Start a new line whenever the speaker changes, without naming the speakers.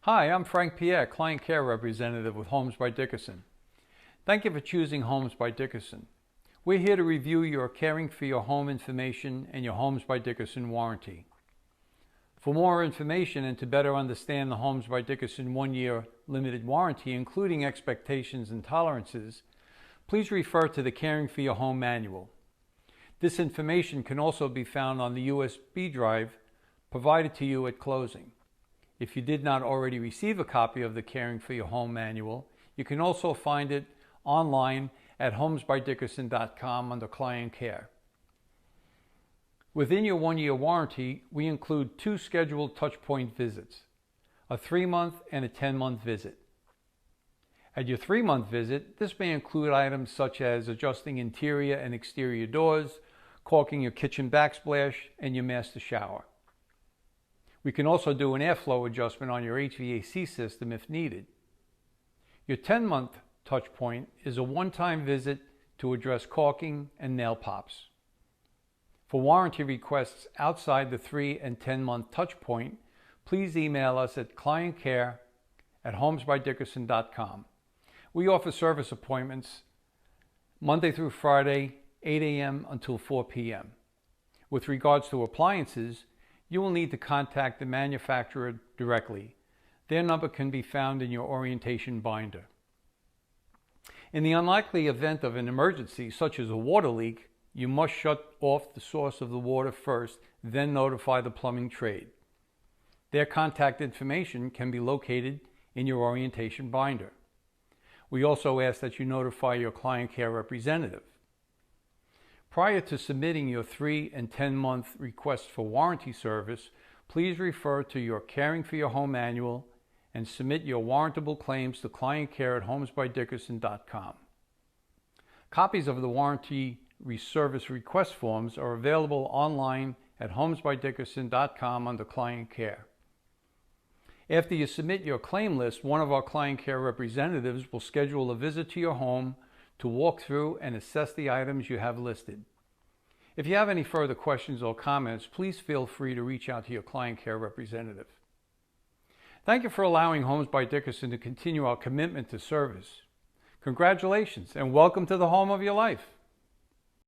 Hi, I'm Frank Pierre, Client Care Representative with Homes by Dickerson. Thank you for choosing Homes by Dickerson. We're here to review your caring for your home information and your Homes by Dickerson warranty. For more information and to better understand the Homes by Dickerson 1-year limited warranty, including expectations and tolerances, please refer to the Caring for Your Home manual. This information can also be found on the USB drive provided to you at closing. If you did not already receive a copy of the Caring for Your Home manual, you can also find it online at homesbydickerson.com under Client Care. Within your 1-year warranty, we include 2 scheduled touchpoint visits, a 3-month and a 10-month visit. At your 3-month visit, this may include items such as adjusting interior and exterior doors, caulking your kitchen backsplash, and your master shower. We can also do an airflow adjustment on your HVAC system if needed. Your 10-month touch point is a one-time visit to address caulking and nail pops. For warranty requests outside the 3 and 10-month touch point, please email us at clientcare@homesbydickerson.com. We offer service appointments Monday through Friday, 8 a.m. until 4 p.m. With regards to appliances, you will need to contact the manufacturer directly. Their number can be found in your orientation binder. In the unlikely event of an emergency, such as a water leak, you must shut off the source of the water first, then notify the plumbing trade. Their contact information can be located in your orientation binder. We also ask that you notify your Client Care representative. Prior to submitting your 3 and 10-month request for warranty service, please refer to your Caring for Your Home manual and submit your warrantable claims to clientcare@homesbydickerson.com. Copies of the warranty service request forms are available online at homesbydickerson.com under Client Care. After you submit your claim list, one of our Client Care representatives will schedule a visit to your home to walk through and assess the items you have listed. If you have any further questions or comments, please feel free to reach out to your Client Care representative. Thank you for allowing Homes by Dickerson to continue our commitment to service. Congratulations and welcome to the home of your life.